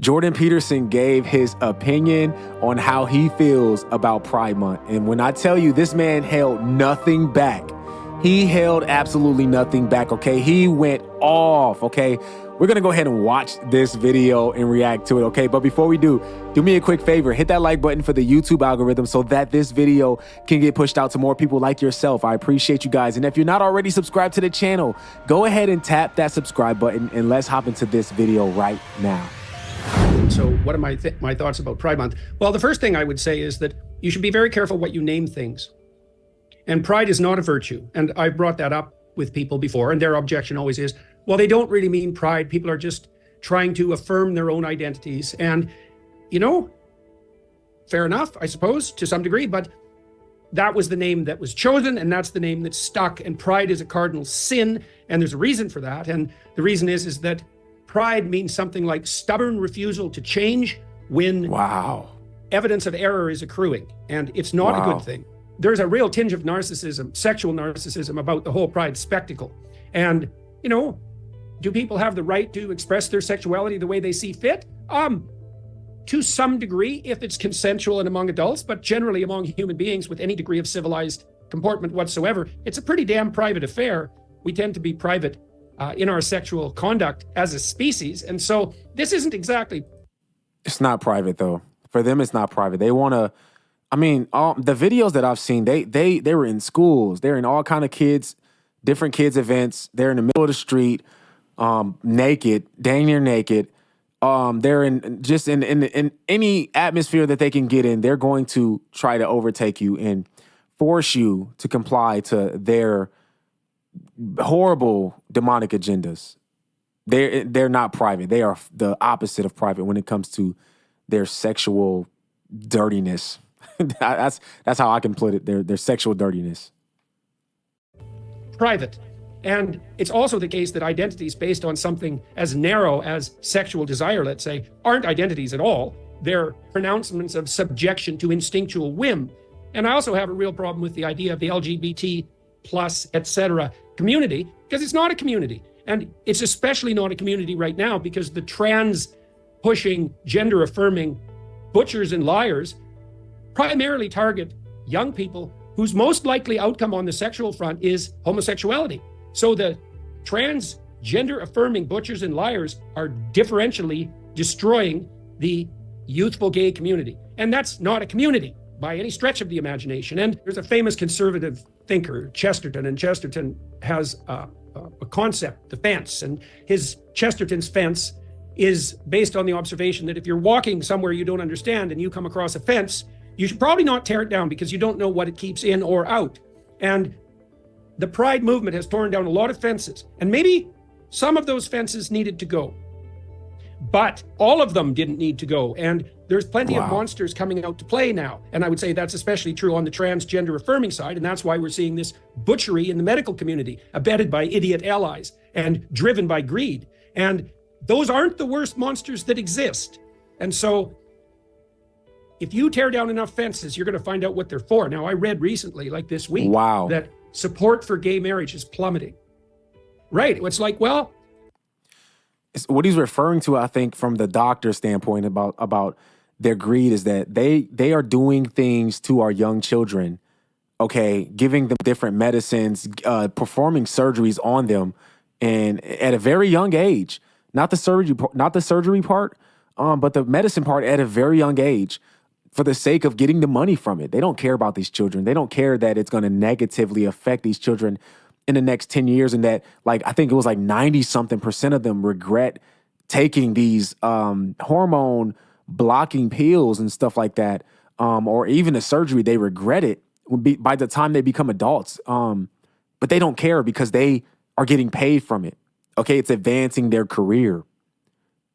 Jordan Peterson gave his opinion on how he feels about Pride Month. And when I tell you, this man held nothing back. He held absolutely nothing back, okay? He went off, okay? We're gonna go ahead and watch this video and react to it, okay? But before we do me a quick favor, hit that like button for the YouTube algorithm so that this video can get pushed out to more people like yourself. I appreciate you guys. And if you're not already subscribed to the channel, go ahead and tap that subscribe button and let's hop into this video right now. So what are my thoughts about Pride Month? Well, the first thing I would say is that you should be very careful what you name things. And pride is not a virtue. And I've brought that up with people before, and their objection always is, well, they don't really mean pride. People are just trying to affirm their own identities. And, you know, fair enough, I suppose, to some degree, but that was the name that was chosen, and that's the name that stuck. And pride is a cardinal sin, and there's a reason for that. And the reason is that pride means something like stubborn refusal to change when evidence of error is accruing, and it's not a good thing. There's a real tinge of narcissism, sexual narcissism, about the whole pride spectacle. And, you know, do people have the right to express their sexuality the way they see fit? To some degree, if it's consensual and among adults, but generally among human beings with any degree of civilized comportment whatsoever, it's a pretty damn private affair. We tend to be private in our sexual conduct as a species. And so this isn't exactly... It's not private, though. For them, it's not private. They want to... I mean, the videos that I've seen, they were in schools. They're in all kind of different kids events. They're in the middle of the street, naked, dang near naked. They're in any atmosphere that they can get in. They're going to try to overtake you and force you to comply to their horrible demonic agendas. They're not private. They are the opposite of private when it comes to their sexual dirtiness. That's how I can put it. Their sexual dirtiness. Private. And it's also the case that identities based on something as narrow as sexual desire, let's say, aren't identities at all. They're pronouncements of subjection to instinctual whim. And I also have a real problem with the idea of the LGBT plus, etc. community, because it's not a community. And it's especially not a community right now because the trans pushing, gender affirming butchers and liars primarily target young people whose most likely outcome on the sexual front is homosexuality. So the trans gender affirming butchers and liars are differentially destroying the youthful gay community. And that's not a community by any stretch of the imagination. And there's a famous conservative thinker, Chesterton, and Chesterton has a concept, the fence, and Chesterton's fence is based on the observation that if you're walking somewhere you don't understand and you come across a fence, you should probably not tear it down because you don't know what it keeps in or out. And the Pride movement has torn down a lot of fences, and maybe some of those fences needed to go, but all of them didn't need to go. And there's plenty of monsters coming out to play now. And I would say that's especially true on the transgender affirming side. And that's why we're seeing this butchery in the medical community, abetted by idiot allies and driven by greed. And those aren't the worst monsters that exist. And so if you tear down enough fences, you're going to find out what they're for. Now, I read recently, like this week, that support for gay marriage is plummeting. Right. It's like, well... What he's referring to, I think, from the doctor's standpoint about their greed is that they are doing things to our young children, okay, giving them different medicines, performing surgeries on them, and at a very young age. Not the surgery part, but the medicine part at a very young age, for the sake of getting the money from it. They don't care about these children. They don't care that it's going to negatively affect these children in the next 10 years. And that, like, I think it was like 90-something% of them regret taking these hormone blocking pills and stuff like that. Or even the surgery, they regret it by the time they become adults. But they don't care because they are getting paid from it. Okay, it's advancing their career.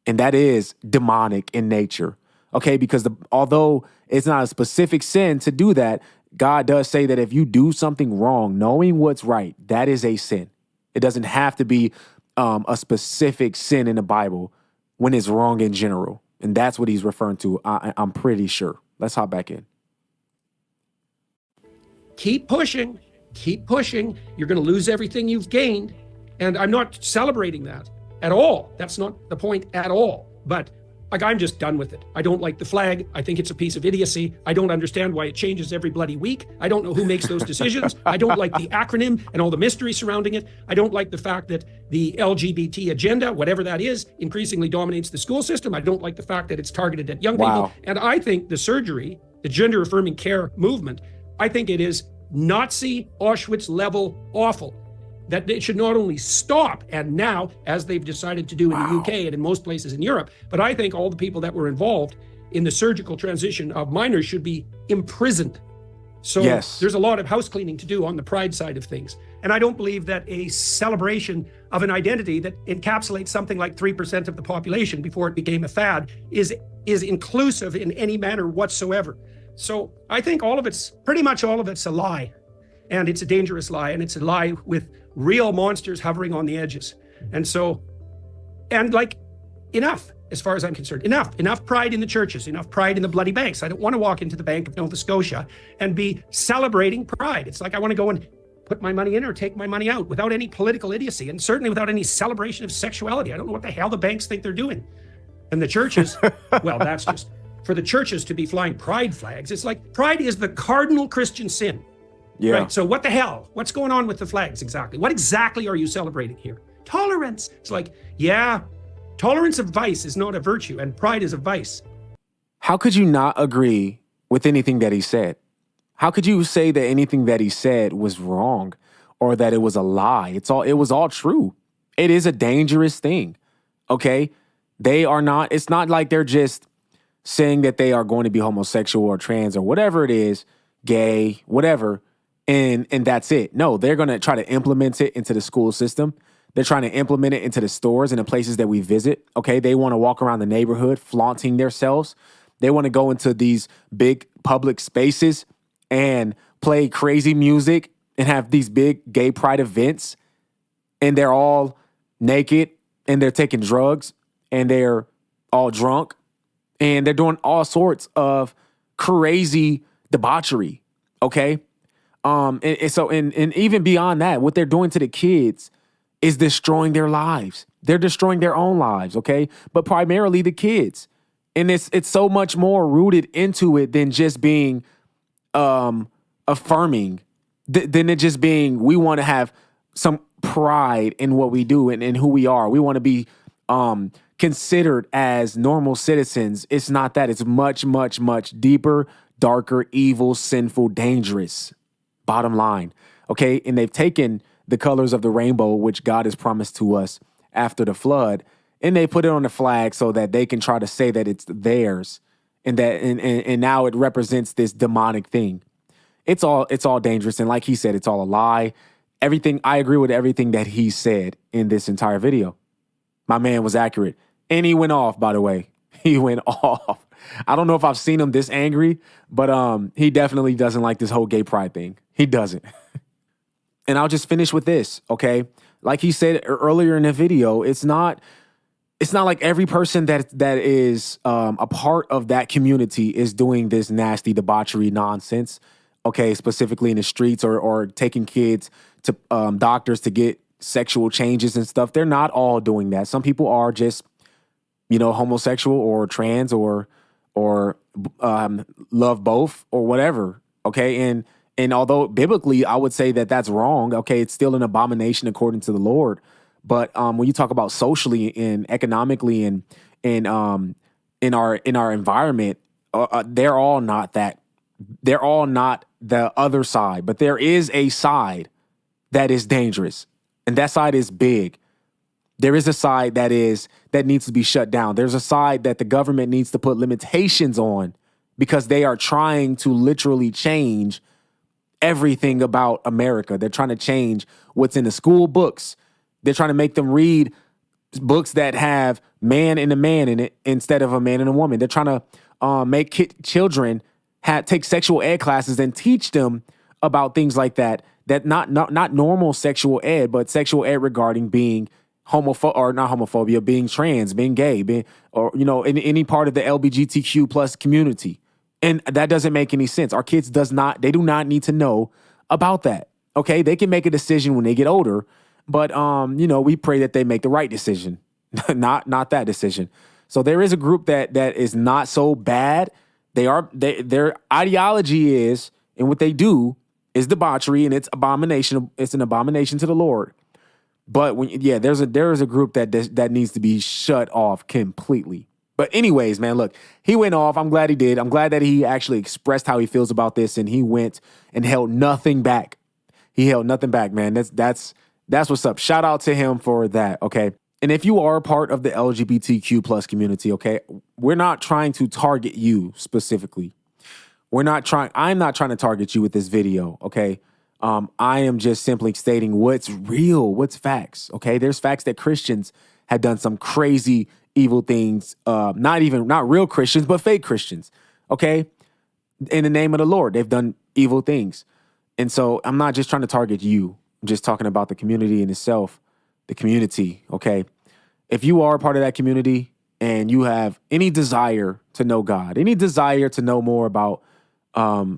And that is demonic in nature. Okay, because although it's not a specific sin to do that, God does say that if you do something wrong, knowing what's right, that is a sin. It doesn't have to be a specific sin in the Bible when it's wrong in general. And that's what he's referring to, I'm pretty sure. Let's hop back in. Keep pushing. Keep pushing. You're going to lose everything you've gained. And I'm not celebrating that at all. That's not the point at all. But Like, I'm just done with it. I don't like the flag. I think it's a piece of idiocy. I don't understand why it changes every bloody week. I don't know who makes those decisions. I don't like the acronym and all the mystery surrounding it. I don't like the fact that the LGBT agenda, whatever that is, increasingly dominates the school system. I don't like the fact that it's targeted at young people. And I think the surgery, the gender affirming care movement, I think it is Nazi Auschwitz level awful. That it should not only stop, and now, as they've decided to do in the UK and in most places in Europe, but I think all the people that were involved in the surgical transition of minors should be imprisoned. So there's a lot of house cleaning to do on the pride side of things. And I don't believe that a celebration of an identity that encapsulates something like 3% of the population before it became a fad is inclusive in any manner whatsoever. So I think pretty much all of it's a lie. And it's a dangerous lie, and it's a lie with real monsters hovering on the edges. And so, enough, as far as I'm concerned, enough pride in the churches, enough pride in the bloody banks. I don't want to walk into the Bank of Nova Scotia and be celebrating pride. It's like I want to go and put my money in or take my money out without any political idiocy, and certainly without any celebration of sexuality. I don't know what the hell the banks think they're doing. And the churches, well, that's just, for the churches to be flying pride flags, it's like pride is the cardinal Christian sin. Yeah. Right. So what the hell? What's going on with the flags exactly? What exactly are you celebrating here? Tolerance. It's like, yeah, tolerance of vice is not a virtue, and pride is a vice. How could you not agree with anything that he said? How could you say that anything that he said was wrong or that it was a lie? It was all true. It is a dangerous thing. Okay? It's not like they're just saying that they are going to be homosexual or trans or whatever it is, gay, whatever. And that's it. No, they're going to try to implement it into the school system. They're trying to implement it into the stores and the places that we visit. Okay, they want to walk around the neighborhood flaunting themselves. They want to go into these big public spaces and play crazy music and have these big gay pride events. And they're all naked and they're taking drugs and they're all drunk and they're doing all sorts of crazy debauchery. Okay. And even beyond that, what they're doing to the kids is destroying their lives. They're destroying their own lives, okay? But primarily the kids. And it's so much more rooted into it than just being affirming, than it just being, we want to have some pride in what we do and in who we are. We want to be considered as normal citizens. It's not that. It's much, much, much deeper, darker, evil, sinful, dangerous. Bottom line, okay? And they've taken the colors of the rainbow, which God has promised to us after the flood, and they put it on the flag so that they can try to say that it's theirs, and that and now it represents this demonic thing. It's all dangerous, and like he said, it's all a lie. I agree with everything that he said in this entire video. My man was accurate, and he went off. By the way, he went off. I don't know if I've seen him this angry, but he definitely doesn't like this whole gay pride thing. He doesn't. And I'll just finish with this, okay? Like he said earlier in the video, it's not like every person that is a part of that community is doing this nasty debauchery nonsense, okay? Specifically in the streets or taking kids to doctors to get sexual changes and stuff. They're not all doing that. Some people are just, homosexual or trans or love both or whatever, okay? And although biblically I would say that that's wrong, okay, it's still an abomination according to the Lord. But when you talk about socially and economically and in our environment, they're all not that. They're all not the other side. But there is a side that is dangerous, and that side is big. There is a side that needs to be shut down. There's a side that the government needs to put limitations on because they are trying to literally change everything about America. They're trying to change what's in the school books. They're trying to make them read books that have man and a man in it instead of a man and a woman. They're trying to make children take sexual ed classes and teach them about things like that. That not normal sexual ed, but sexual ed regarding being homophobia, being trans, being gay, in any part of the LGBTQ plus community. And that doesn't make any sense. Our kids do not need to know about that. Okay, they can make a decision when they get older, but we pray that they make the right decision, not that decision. So there is a group that is not so bad. Their ideology is, and what they do is debauchery, and it's abomination. It's an abomination to the Lord. But there is a group that needs to be shut off completely. But anyways, man, look, he went off. I'm glad he did. I'm glad that he actually expressed how he feels about this, and he went and held nothing back. He held nothing back, man. That's what's up. Shout out to him for that. Okay. And if you are a part of the LGBTQ plus community, okay, we're not trying to target you specifically. I'm not trying to target you with this video. Okay. I am just simply stating what's real, what's facts. Okay. There's facts that Christians have done some crazy evil things. Not real Christians, but fake Christians. Okay. In the name of the Lord, they've done evil things. And so I'm not just trying to target you. I'm just talking about the community in itself, the community. Okay. If you are a part of that community and you have any desire to know God, any desire to know more about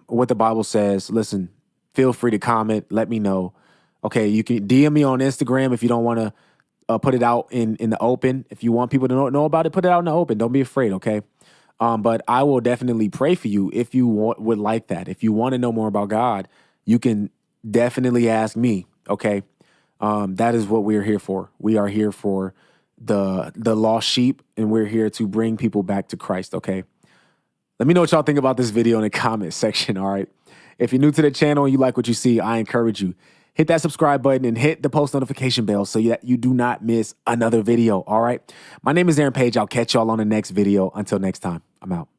what the Bible says, listen, feel free to comment. Let me know. Okay. You can DM me on Instagram if you don't want to put it out in the open. If you want people to know about it, put it out in the open. Don't be afraid. Okay. But I will definitely pray for you if you would like that. If you want to know more about God, you can definitely ask me. Okay. That is what we're here for. We are here for the lost sheep, and we're here to bring people back to Christ. Okay. Let me know what y'all think about this video in the comment section. All right. If you're new to the channel and you like what you see, I encourage you, hit that subscribe button and hit the post notification bell so that you do not miss another video. All right. My name is Aaron Page. I'll catch y'all on the next video. Until next time, I'm out.